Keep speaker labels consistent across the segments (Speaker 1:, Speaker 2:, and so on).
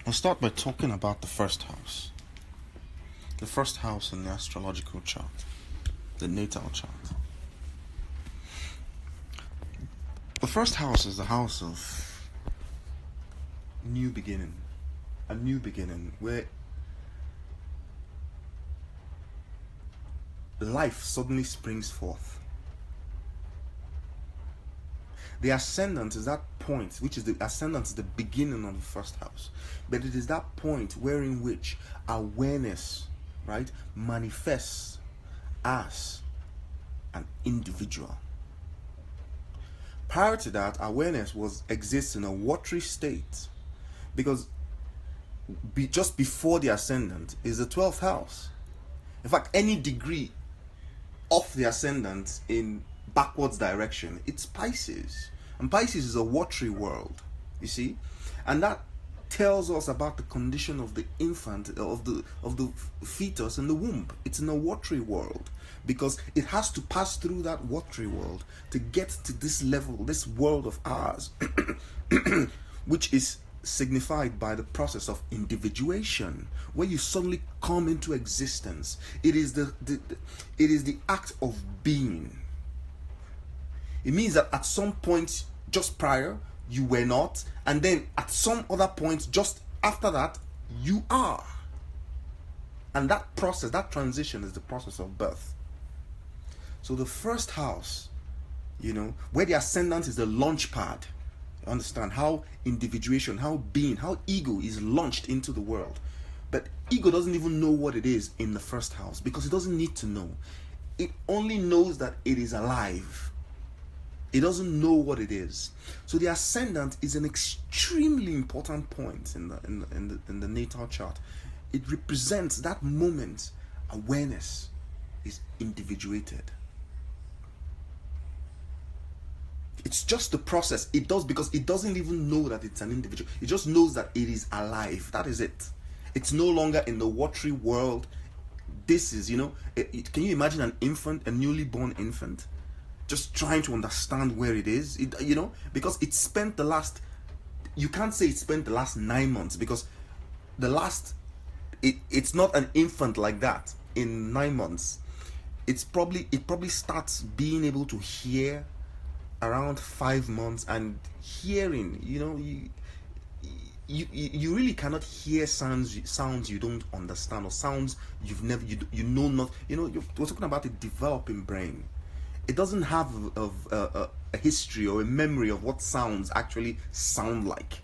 Speaker 1: I'll start by talking about the first house. The first house in the astrological chart, the natal chart. The first house is the house of new beginning. A new beginning where life suddenly springs forth. The ascendant is that point, which is the ascendant is the beginning of the first house. But it is that point wherein which awareness, right, manifests as an individual. Prior to that, awareness exists in a watery state, because just before the ascendant is the 12th house. In fact, any degree of the ascendant in backwards direction, it's Pisces, and Pisces is a watery world, you see, and that tells us about the condition of the infant, of the fetus in the womb. It's in a watery world because it has to pass through that watery world to get to this level, this world of ours, which is signified by the process of individuation, where you suddenly come into existence. It is the act of being. It means that at some point just prior you were not, and then at some other point just after that you are. And that process, that transition, is the process of birth. So the first house, where the ascendant is the launch pad. You understand how individuation, how being, how ego is launched into the world. But ego doesn't even know what it is in the first house because it doesn't need to know. It only knows that it is alive. It doesn't know what it is. So the ascendant is an extremely important point in the natal chart. It represents that moment awareness is individuated. It's just the process. It does, because it doesn't even know that it's an individual. It just knows that it is alive. That is it. It's no longer in the watery world. This is, can you imagine an infant, a newly born infant, just trying to understand where it is? Because it spent the last, you can't say it spent the last 9 months, because it's not an infant like that in 9 months. It probably starts being able to hear around 5 months, and hearing, you really cannot hear sounds you don't understand, or sounds you've never, we're talking about a developing brain. It doesn't have a history or a memory of what sounds actually sound like.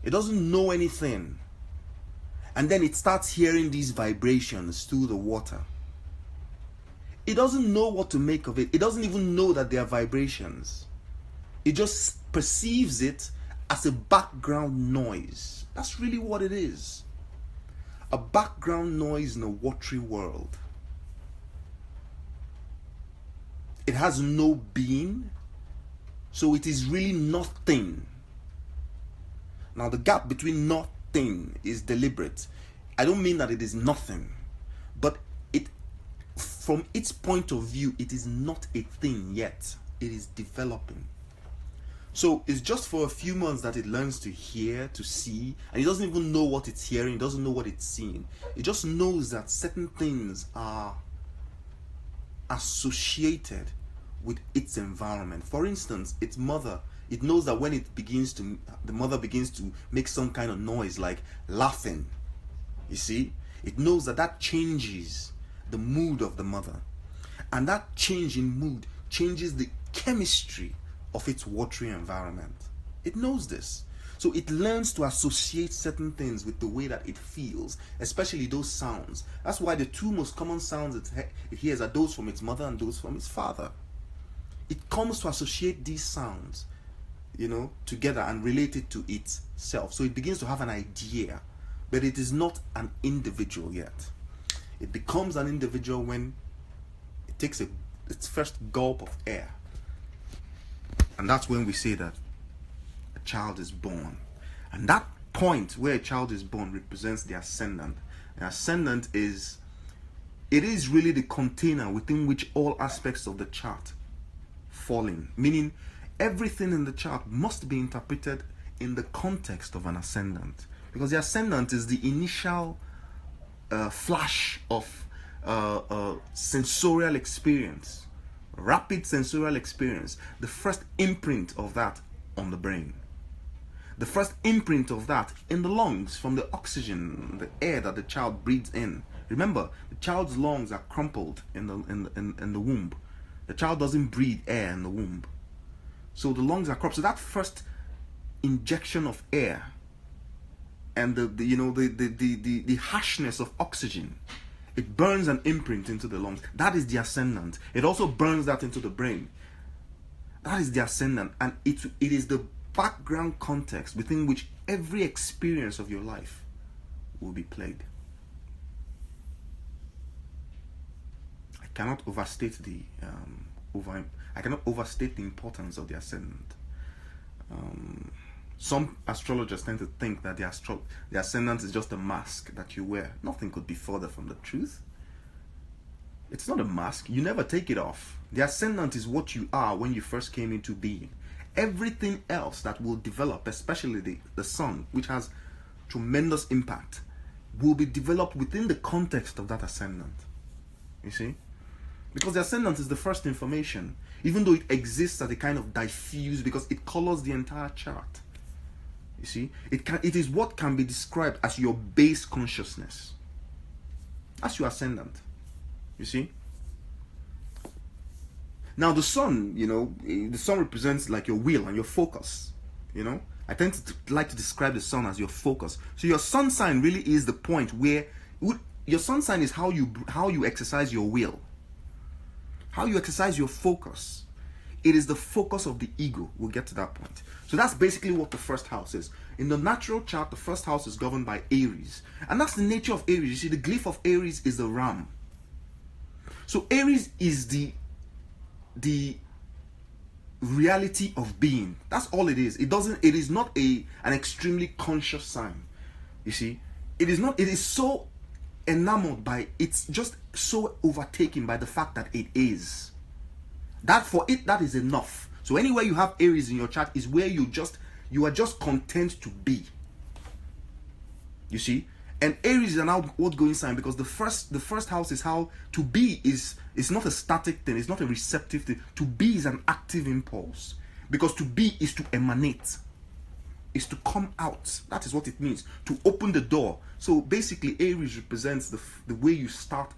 Speaker 1: It doesn't know anything. And then it starts hearing these vibrations through the water. It doesn't know what to make of it. It doesn't even know that they are vibrations. It just perceives it as a background noise. That's really what it is. A background noise in a watery world. It has no being, so it is really nothing. Now, the gap between nothing is deliberate. I don't mean that it is nothing, but from its point of view, it is not a thing yet. It is developing. So it's just for a few months that it learns to hear, to see, and it doesn't even know what it's hearing, it doesn't know what it's seeing. It just knows that certain things are associated with its environment. For instance, its mother, it knows that when the mother begins to make some kind of noise like laughing, you see, it knows that changes the mood of the mother, and that change in mood changes the chemistry of its watery environment. It knows this. So it learns to associate certain things with the way that it feels, especially those sounds. That's why the two most common sounds it hears are those from its mother and those from its father. It comes to associate these sounds, together and relate it to itself. So it begins to have an idea, but it is not an individual yet. It becomes an individual when it takes its first gulp of air. And that's when we say that a child is born. And that point where a child is born represents the ascendant. The ascendant is really the container within which all aspects of the chart fall in. Meaning everything in the chart must be interpreted in the context of an ascendant. because the ascendant is the initial flash of sensorial experience, rapid sensorial experience, the first imprint of that on the brain, the first imprint of that in the lungs from the oxygen, the air that the child breathes in. Remember, the child's lungs are crumpled in the womb. The child doesn't breathe air in the womb, so the lungs are crumpled. So that first injection of air and the harshness of oxygen, it burns an imprint into the lungs. That is the ascendant. It also burns that into the brain. That is the ascendant, and it is the background context within which every experience of your life will be played. I cannot overstate the importance of the ascendant. Some astrologers tend to think that the ascendant is just a mask that you wear. Nothing could be further from the truth. It's not a mask. You never take it off. The ascendant is what you are when you first came into being. Everything else that will develop, especially the sun, which has tremendous impact, will be developed within the context of that ascendant. You see? Because the ascendant is the first information, even though it exists as a kind of diffuse, because it colors the entire chart. You see? It is what can be described as your base consciousness. That's your ascendant. You see? Now the sun, the sun represents like your will and your focus. I tend to like to describe the sun as your focus. So your sun sign really is the point where your sun sign is how you exercise your will, how you exercise your focus. It is the focus of the ego. We'll get to that point. So that's basically what the first house is. In the natural chart, the first house is governed by Aries, and that's the nature of Aries. You see, the glyph of Aries is the ram. So Aries is the reality of being. That's all it is. It is not an extremely conscious sign. You see, it is so enamored by, it's just so overtaken by the fact that it is. That is enough. So anywhere you have Aries in your chart is where you are just content to be. You see? And Aries is an outgoing sign, because the first house is how to be is not a static thing, it's not a receptive thing. To be is an active impulse, because to be is to emanate, is to come out. That is what it means, to open the door. So basically Aries represents the way you start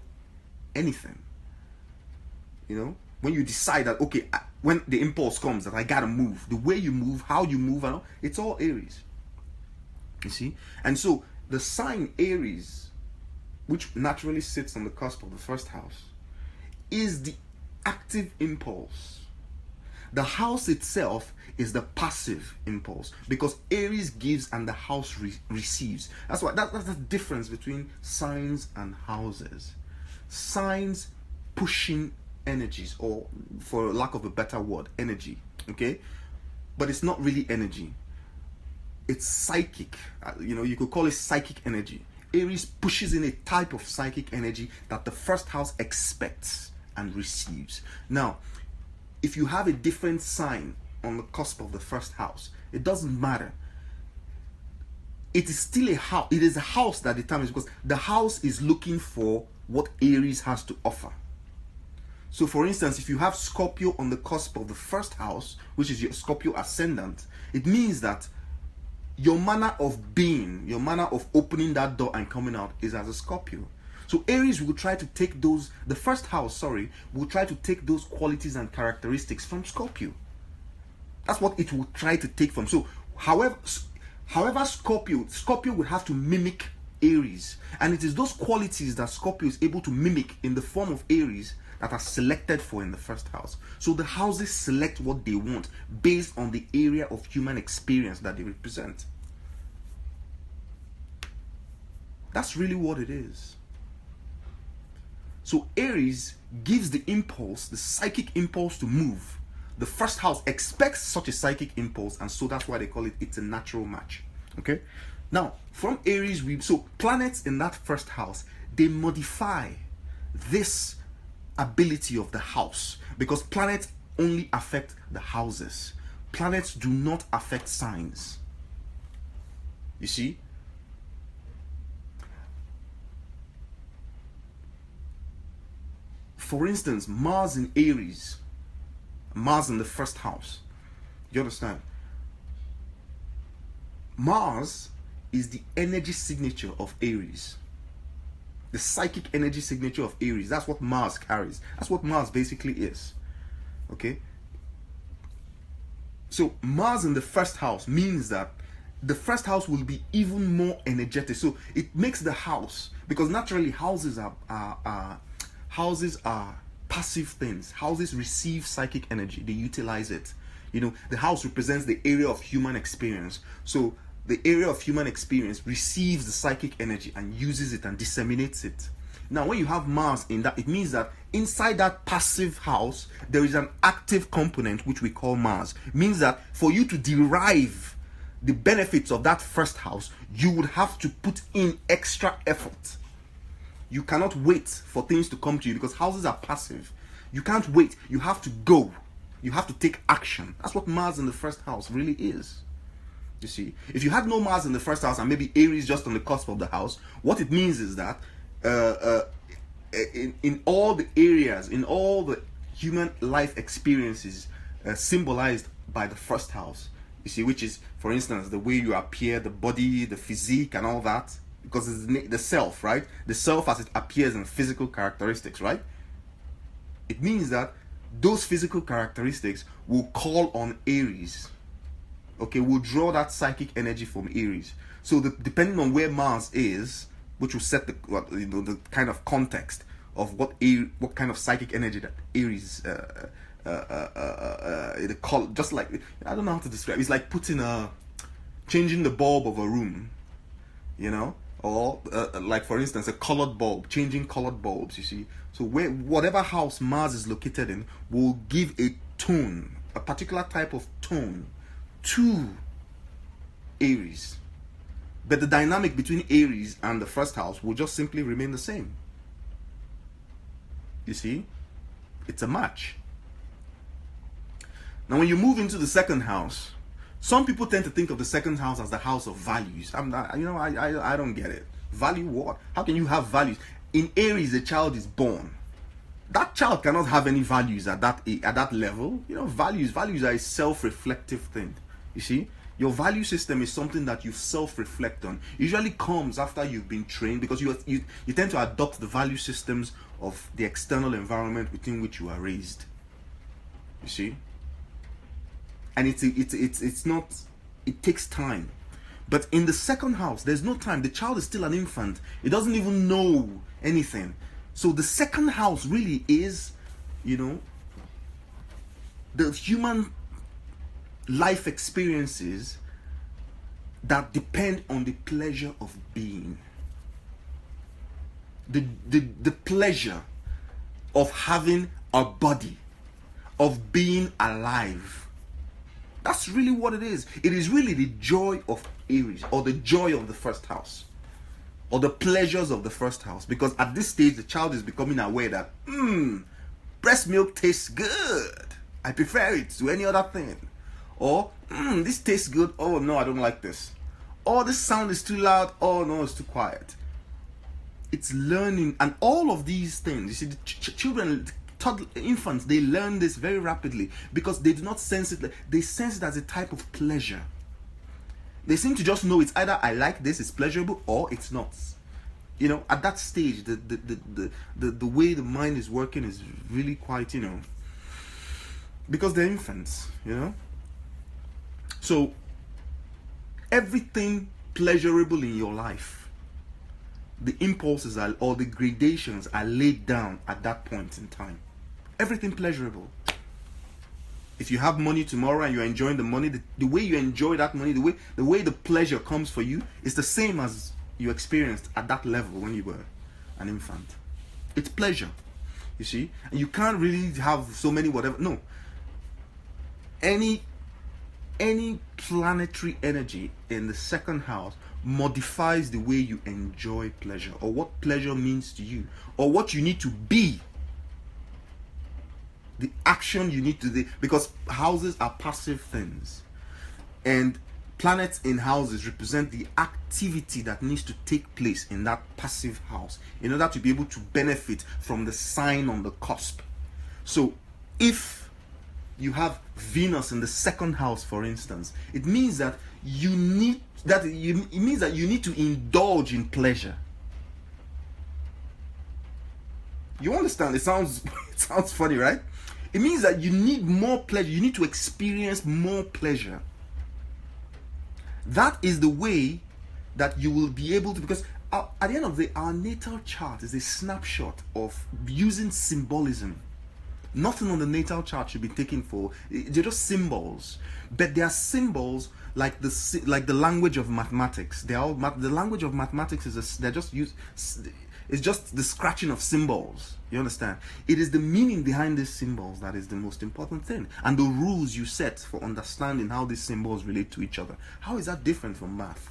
Speaker 1: anything. When you decide that, okay, when the impulse comes that I gotta move, the way you move, how you move, it's all Aries. You see? And so the sign Aries, which naturally sits on the cusp of the first house, is the active impulse. The house itself is the passive impulse, because Aries gives and the house receives. That's the difference between signs and houses. Signs pushing energies, or for lack of a better word, energy. Okay? But it's not really energy. It's psychic. You could call it psychic energy. Aries pushes in a type of psychic energy that the first house expects and receives. Now, if you have a different sign on the cusp of the first house, it doesn't matter. It is still a house. It is a house that determines, because the house is looking for what Aries has to offer. So for instance, if you have Scorpio on the cusp of the first house, which is your Scorpio ascendant, it means that your manner of being, your manner of opening that door and coming out is as a Scorpio. So Aries will try to take the first house, will try to take those qualities and characteristics from Scorpio. That's what it will try to take from. So however Scorpio would have to mimic Aries. And it is those qualities that Scorpio is able to mimic in the form of Aries that are selected for in the first house. So the houses select what they want based on the area of human experience that they represent. That's really what it is. So Aries gives the impulse, the psychic impulse to move. The first house expects such a psychic impulse, and so that's why they call it's a natural match. Okay? Now, from Aries, so planets in that first house, they modify this ability of the house, because planets only affect the houses. Planets do not affect signs. You see? for instance, Mars in Aries, Mars in the first house. You understand? Mars is the energy signature of Aries. The psychic energy signature of Aries. That's what Mars carries. That's what Mars basically is. Okay? So Mars in the first house means that the first house will be even more energetic. So it makes the house, because naturally houses are passive things. Houses receive psychic energy. They utilize it. You know, the house represents the area of human experience. So the area of human experience receives the psychic energy and uses it and disseminates it. Now, when you have Mars in that, it means that inside that passive house, there is an active component which we call Mars. It means that for you to derive the benefits of that first house, you would have to put in extra effort. You cannot wait for things to come to you because houses are passive. You can't wait. You have to go. You have to take action. That's what Mars in the first house really is. You see, if you had no Mars in the first house and maybe Aries just on the cusp of the house, what it means is that in all the areas, in all the human life experiences symbolized by the first house, you see, which is, for instance, the way you appear, the body, the physique and all that, because it's the self, right? The self as it appears in physical characteristics, right? It means that those physical characteristics will call on Aries. Okay, we'll draw that psychic energy from Aries. So depending on where Mars is, which will set the kind of context of what kind of psychic energy that Aries just like, I don't know how to describe. It's like changing the bulb of a room, you know, or like for instance a colored bulb, changing colored bulbs. You see, so whatever house Mars is located in will give a tone, a particular type of tone to Aries, but the dynamic between Aries and the first house will just simply remain the same. You see, it's a match. Now when you move into the second house, some people tend to think of the second house as the house of values. I don't get it. Value what? How can you have values? In Aries, a child is born. That child cannot have any values at that level. You know, values are a self-reflective thing. You see, your value system is something that you self-reflect on. Usually comes after you've been trained, because you tend to adopt the value systems of the external environment within which you are raised. You see, and it's not. It takes time. But in the second house, there's no time. The child is still an infant. It doesn't even know anything. So the second house really is, you know, the human life experiences that depend on the pleasure of being. The pleasure of having a body, of being alive. That's really what it is. It is really the joy of Aries, or the joy of the first house, or the pleasures of the first house. Because at this stage, the child is becoming aware that breast milk tastes good. I prefer it to any other thing. Or this tastes good. Oh no, I don't like this. Oh, this sound is too loud. Oh no, it's too quiet. It's learning, and all of these things. You see, the children, infants, they learn this very rapidly because they do not sense it. They sense it as a type of pleasure. They seem to just know it's either I like this, it's pleasurable, or it's not. You know, at that stage, the way the mind is working is really quite, you know, because they're infants, you know. So everything pleasurable in your life, the impulses or the gradations are laid down at that point in time. Everything pleasurable. If you have money tomorrow and you're enjoying the money, the way you enjoy that money, the way the pleasure comes for you is the same as you experienced at that level when you were an infant. It's pleasure, you see. And you can't really have so many whatever. No. Any planetary energy in the second house modifies the way you enjoy pleasure, or what pleasure means to you, or what you need to be, the action you need to do, because houses are passive things, and planets in houses represent the activity that needs to take place in that passive house in order to be able to benefit from the sign on the cusp. So if you have Venus in the second house, for instance, it means that you need to indulge in pleasure. You understand? It sounds funny, right? It means that you need more pleasure. You need to experience more pleasure. That is the way that you will be able to, because at the end of the day, our natal chart is a snapshot of using symbolism. Nothing on the natal chart should be taken for, they're just symbols. But they are symbols like the language of mathematics. The language of mathematics is it's just the scratching of symbols. You understand? It is the meaning behind these symbols that is the most important thing, and the rules you set for understanding how these symbols relate to each other. How is that different from math?